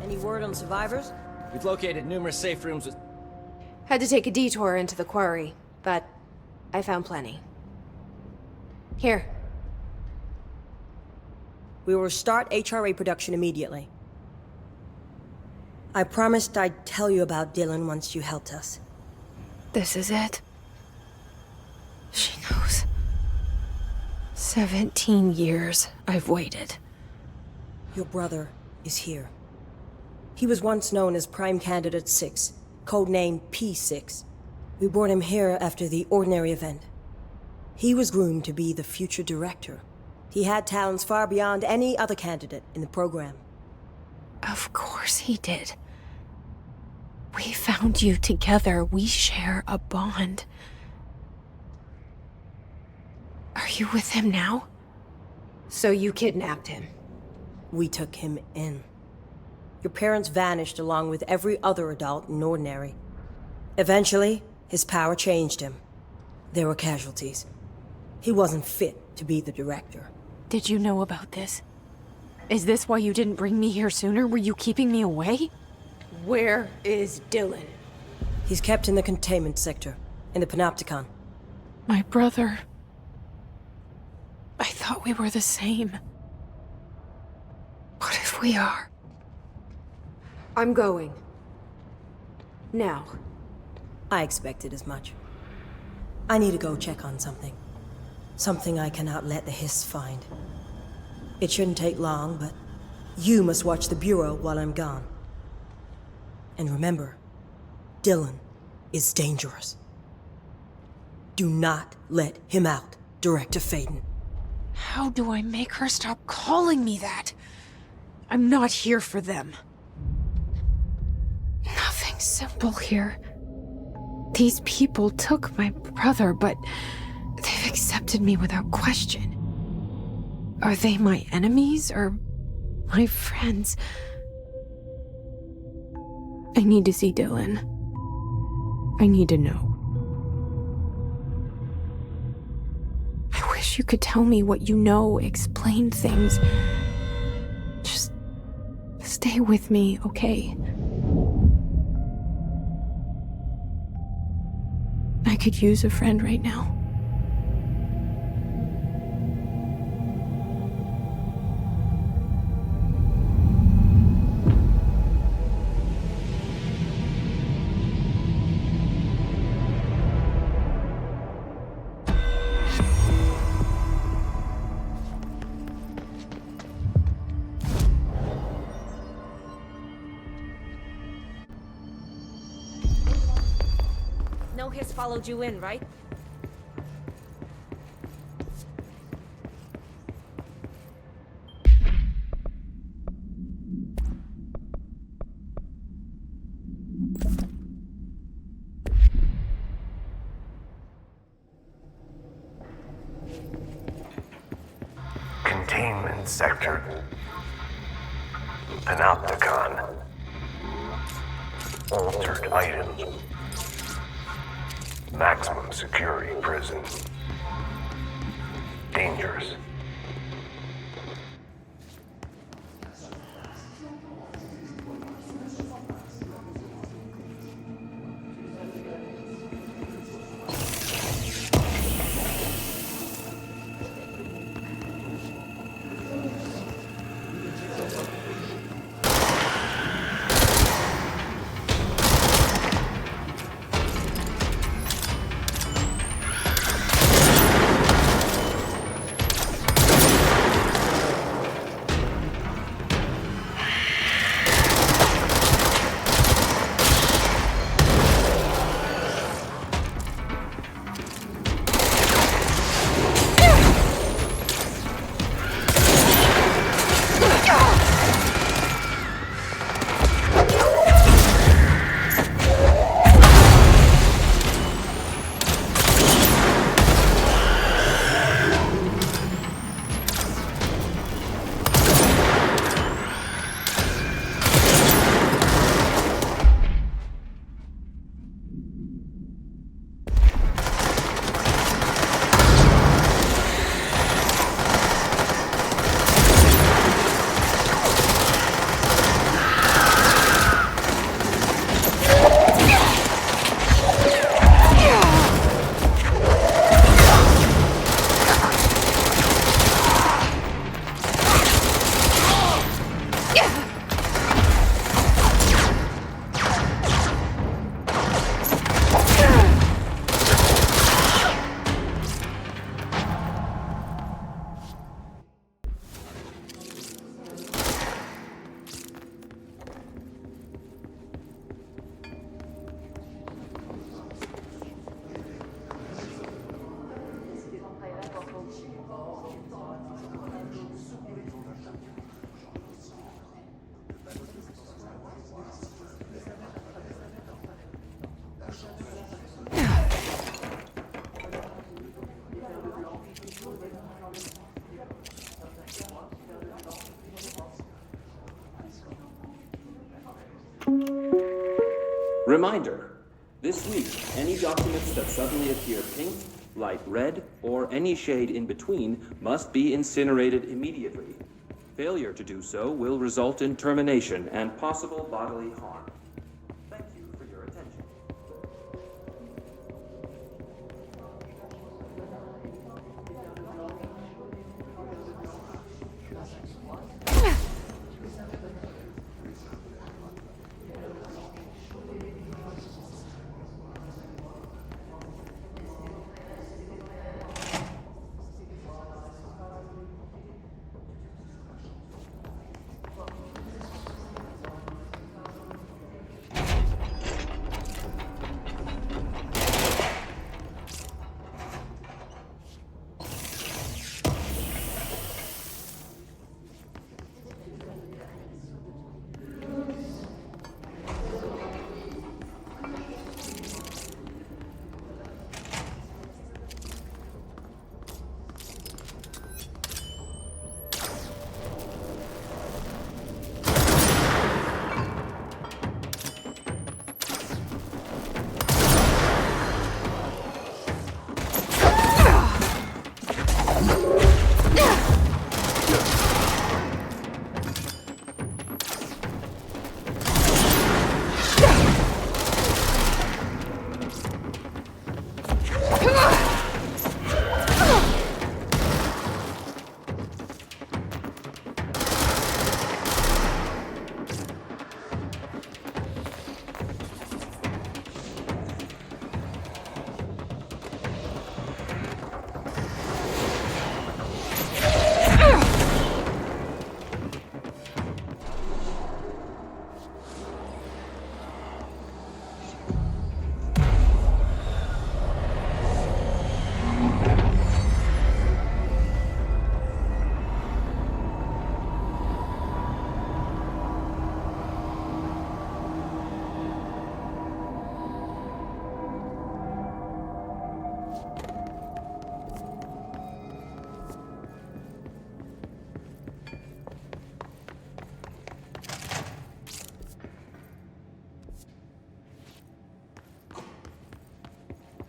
Any word on survivors? We've located numerous safe rooms with... Had to take a detour into the quarry, but I found plenty. Here. We will start HRA production immediately. I promised I'd tell you about Dylan once you helped us. This is it. She knows. 17 years I've waited. Your brother is here. He was once known as Prime Candidate 6, codenamed P6. We brought him here after the Ordinary event. He was groomed to be the future director. He had talents far beyond any other candidate in the program. Of course he did. We found you together. We share a bond. Are you with him now? So you kidnapped him? We took him in. Your parents vanished along with every other adult in Ordinary. Eventually, his power changed him. There were casualties. He wasn't fit to be the director. Did you know about this? Is this why you didn't bring me here sooner? Were you keeping me away? Where is Dylan? He's kept in the containment sector, in the Panopticon. My brother. I thought we were the same. What if we are? I'm going. Now. I expected as much. I need to go check on something. Something I cannot let the Hiss find. It shouldn't take long, but you must watch the Bureau while I'm gone. And remember, Dylan is dangerous. Do not let him out, Director Faden. How do I make her stop calling me that? I'm not here for them. Nothing simple here. These people took my brother, but they've accepted me without question. Are they my enemies or my friends? I need to see Dylan. I need to know. I wish you could tell me what you know, explain things. Just stay with me, okay? I could use a friend right now. No Hiss followed you in, right? Containment sector. Panopticon. Altered items. Maximum security prison. Dangerous. reminder. This week, any documents that suddenly appear pink, light red, or any shade in between must be incinerated immediately. Failure to do so will result in termination and possible bodily harm. Thank you for your attention.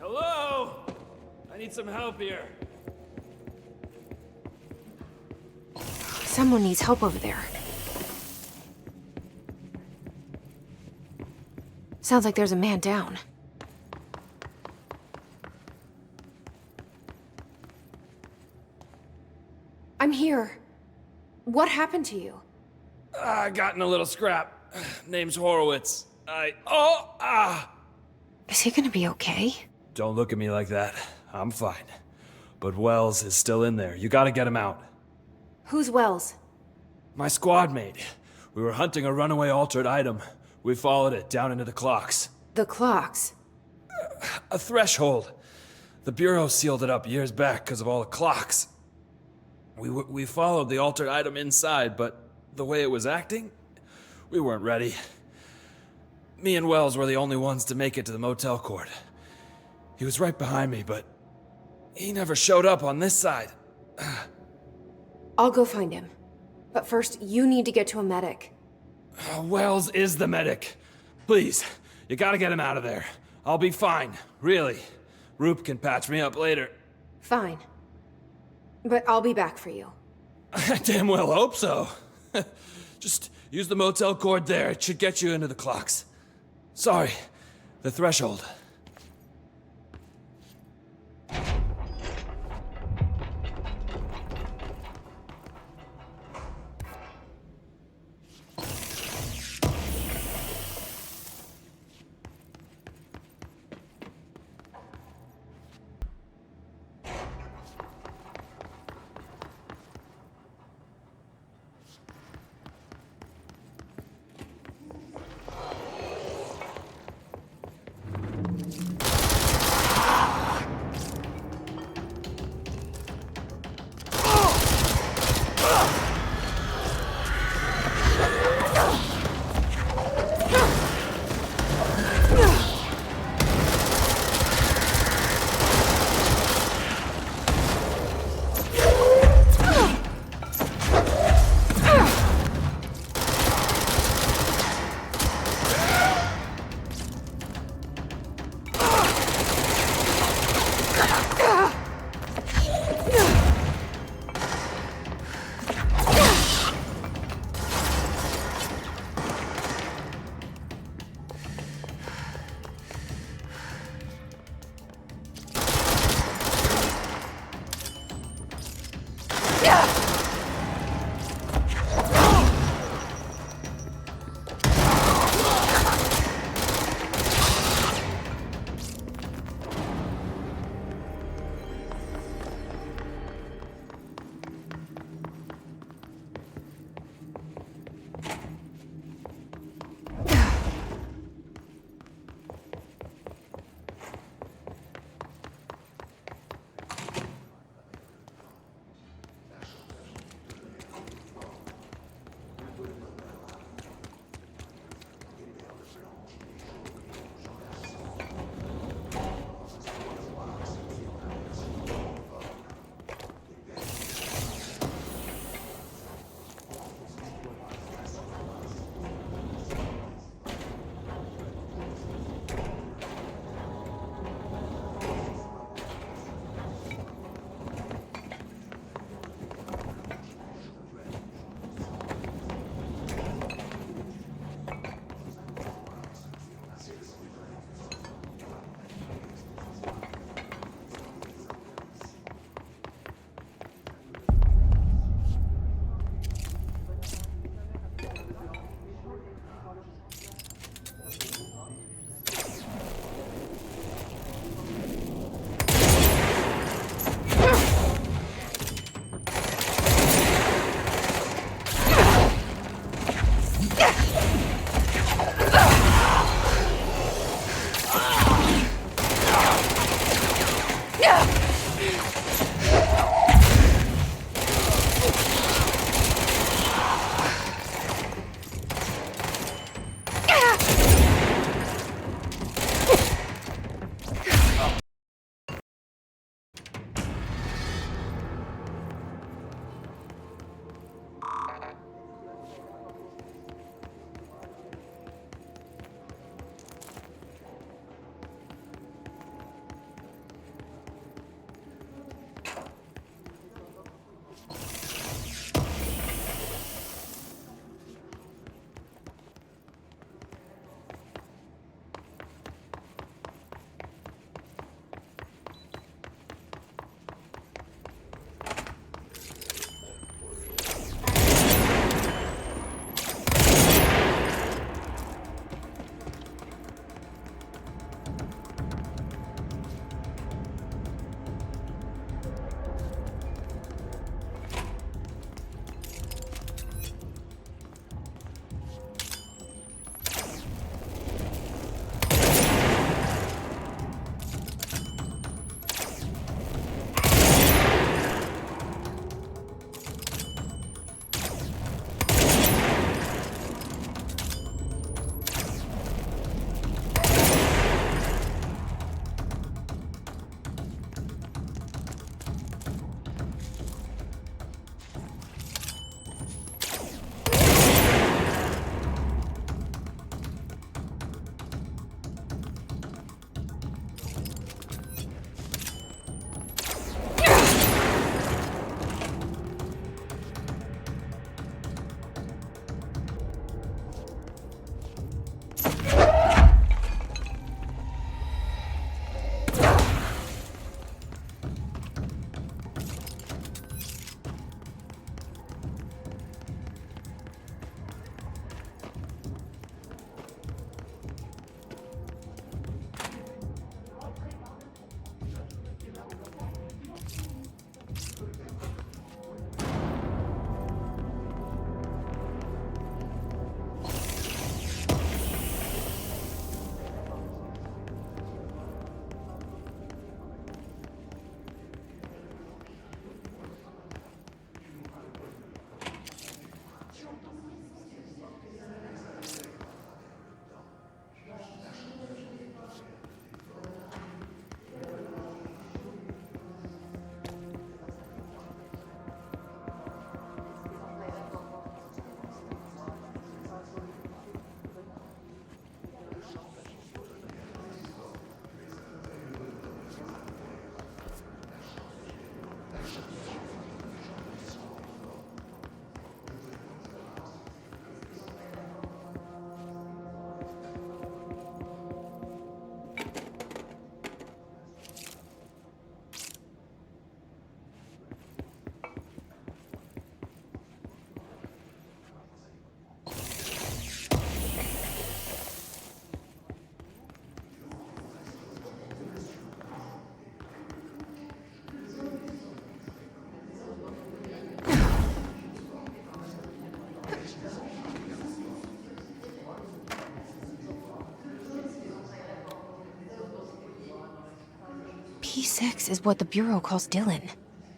Hello? I need some help here. Someone needs help over there. Sounds like there's a man down. I'm here. What happened to you? I got in a little scrap. Name's Horowitz. Is he gonna be okay? Don't look at me like that. I'm fine. But Wells is still in there. You gotta get him out. Who's Wells? My squad mate. We were hunting a runaway altered item. We followed it down into the clocks. The clocks. A threshold. The Bureau sealed it up years back because of all the clocks. We followed the altered item inside, but the way it was acting, we weren't ready. Me and Wells were the only ones to make it to the motel court. He was right behind me, but he never showed up on this side. I'll go find him. But first, you need to get to a medic. Wells is the medic. Please, you gotta get him out of there. I'll be fine, really. Roop can patch me up later. Fine. But I'll be back for you. I damn well hope so. Just use the motel cord there. It should get you into the clocks. Sorry, the threshold. P6 is what the Bureau calls Dylan.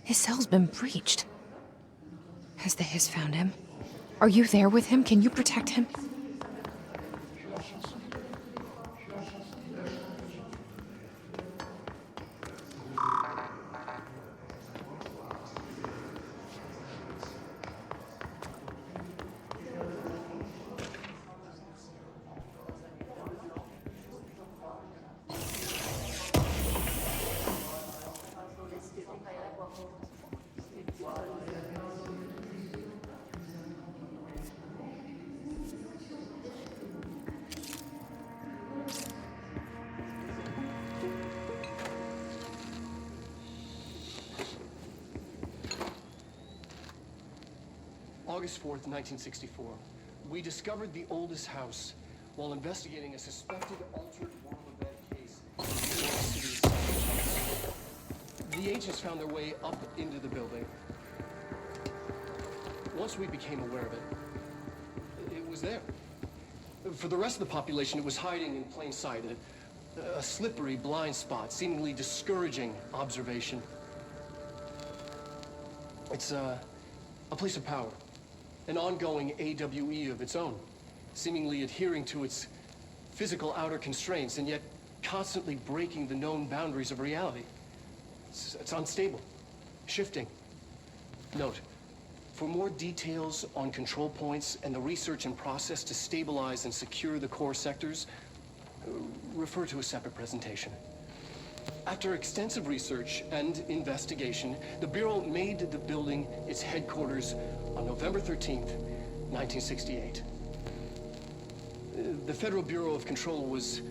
His cell's been breached. Has the Hiss found him? Are you there with him? Can you protect him? August 4th, 1964. We discovered the oldest house while investigating a suspected altered world event case in New York City's South Bronx. The agents found their way up into the building. Once we became aware of it, it was there. For the rest of the population, it was hiding in plain sight, a slippery blind spot, seemingly discouraging observation. It's a place of power. An ongoing AWE of its own, seemingly adhering to its physical outer constraints and yet constantly breaking the known boundaries of reality. It's unstable, shifting. Note, for more details on control points and the research and process to stabilize and secure the core sectors, refer to a separate presentation. After extensive research and investigation, the Bureau made the building its headquarters on November 13th, 1968. The Federal Bureau of Control was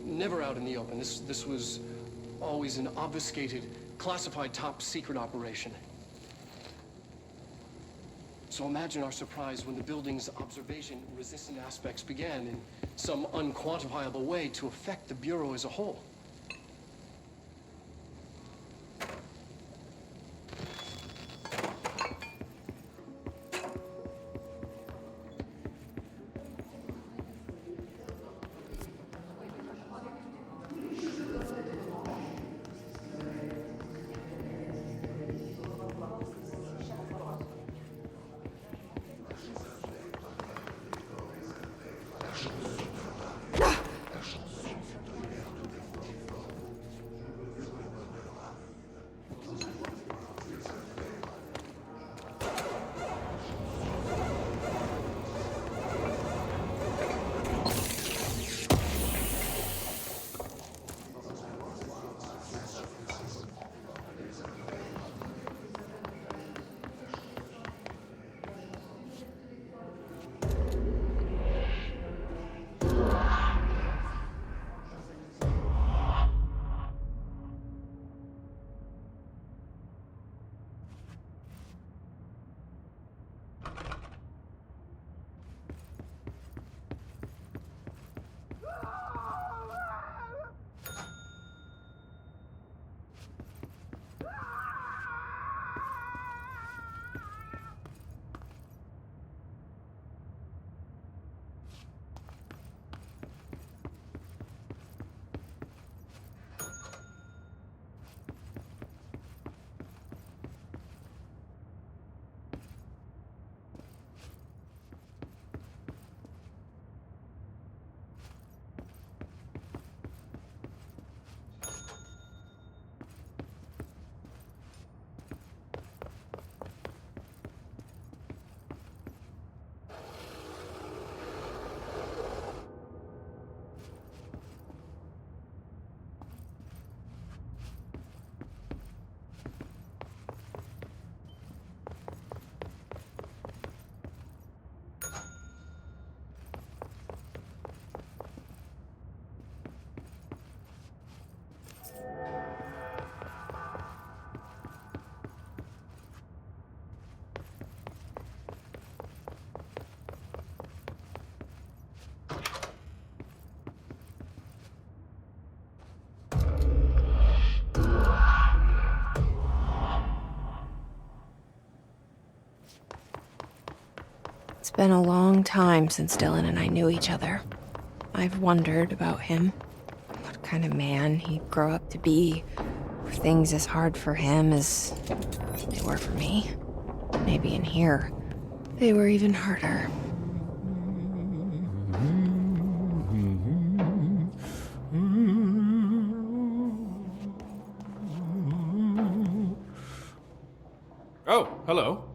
never out in the open. This was always an obfuscated, classified top-secret operation. So imagine our surprise when the building's observation-resistant aspects began in some unquantifiable way to affect the Bureau as a whole. It's been a long time since Dylan and I knew each other. I've wondered about him. What kind of man he'd grow up to be. things as hard for him as they were for me. Maybe in here, they were even harder. Oh, hello.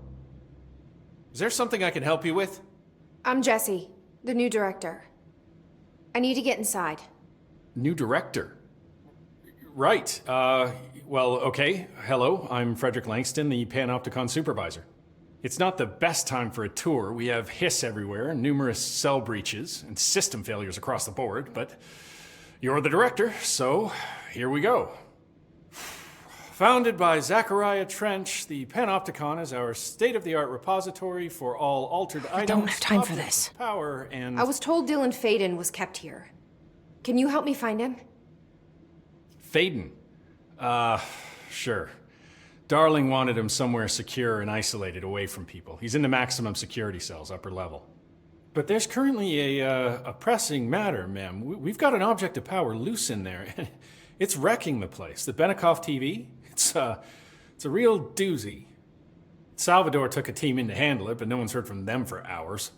Is there something I can help you with? I'm Jesse, the new director. I need to get inside. New director? Right. Well, okay. Hello, I'm Frederick Langston, the Panopticon supervisor. It's not the best time for a tour. We have hiss everywhere, numerous cell breaches, and system failures across the board, but you're the director, so here we go. Founded by Zachariah Trench, the Panopticon is our state-of-the-art repository for all altered items. I don't have time for objects this. of Power and I was told Dylan Faden was kept here. Can you help me find him? Faden. Sure. Darling wanted him somewhere secure and isolated away from people. He's in the maximum security cells, upper level. But there's currently a pressing matter, ma'am. We've got an object of power loose in there. It's wrecking the place. The Benikoff TV, it's a real doozy. Salvador took a team in to handle it, but no one's heard from them for hours.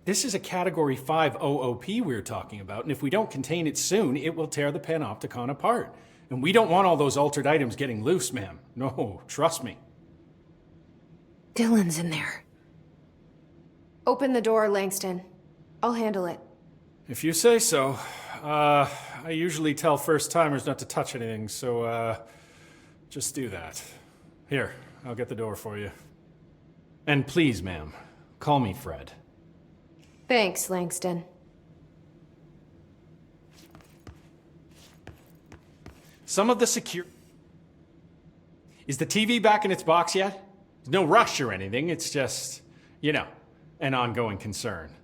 This is a Category 5 OOP we're talking about, and if we don't contain it soon, it will tear the Panopticon apart. And we don't want all those altered items getting loose, ma'am. No, trust me. Dylan's in there. Open the door, Langston. I'll handle it. If you say so. I usually tell first-timers not to touch anything, so, just do that. Here, I'll get the door for you. And please, ma'am, call me Fred. Thanks, Langston. Some of the Is the TV back in its box yet? There's no rush or anything, it's just, you know, an ongoing concern.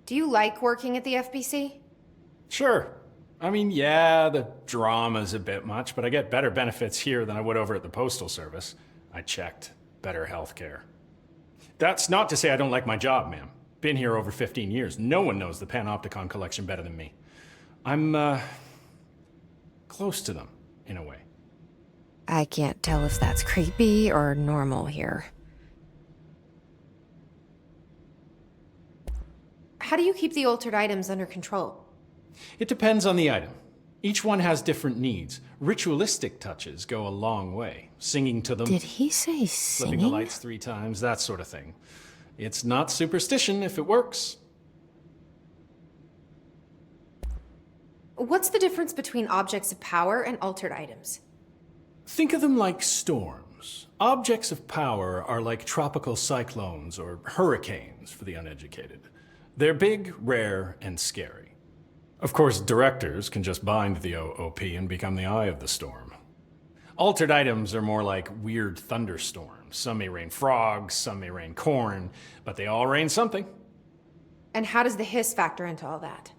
Do you like working at the FBC? Sure. I mean, yeah, the drama's a bit much, but I get better benefits here than I would over at the Postal Service. I checked. Better healthcare. That's not to say I don't like my job, ma'am. Been here over 15 years. No one knows the Panopticon collection better than me. I'm, close to them, in a way. I can't tell if that's creepy or normal here. How do you keep the altered items under control? It depends on the item. Each one has different needs. Ritualistic touches go a long way. Singing to them. Did he say Flipping the singing? lights 3 times, that sort of thing. It's not superstition if it works. What's the difference between objects of power and altered items? Think of them like storms. Objects of power are like tropical cyclones or hurricanes for the uneducated. They're big, rare, and scary. Of course, directors can just bind the OOP and become the eye of the storm. Altered items are more like weird thunderstorms. Some may rain frogs, some may rain corn, but they all rain something. And how does the hiss factor into all that?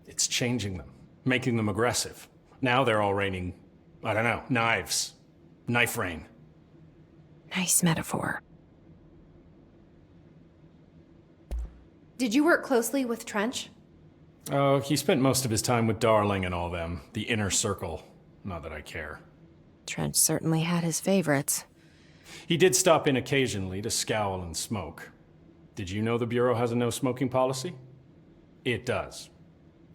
It's changing them, making them aggressive. Now they're all raining, I don't know, knives. Knife rain. Nice metaphor. Did you work closely with Trench? Oh, he spent most of his time with Darling and all them. The inner circle. Not that I care. Trench certainly had his favorites. He did stop in occasionally to scowl and smoke. Did you know the Bureau has a no-smoking policy? It does.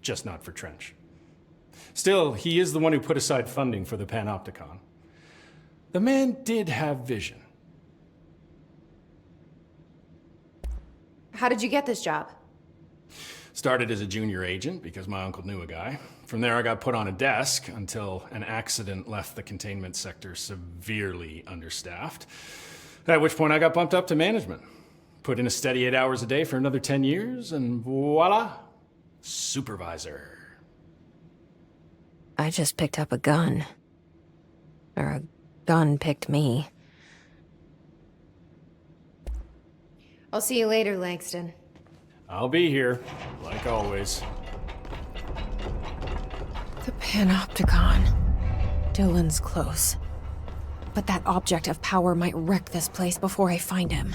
Just not for Trench. Still, he is the one who put aside funding for the Panopticon. The man did have vision. How did you get this job? Started as a junior agent because my uncle knew a guy. From there I got put on a desk until an accident left the containment sector severely understaffed. At which point I got bumped up to management. Put in a steady 8 hours a day for another 10 years and voila, supervisor. I just picked up a gun. Or a gun picked me. I'll see you later, Langston. I'll be here, like always. The Panopticon. Dylan's close. But that object of power might wreck this place before I find him.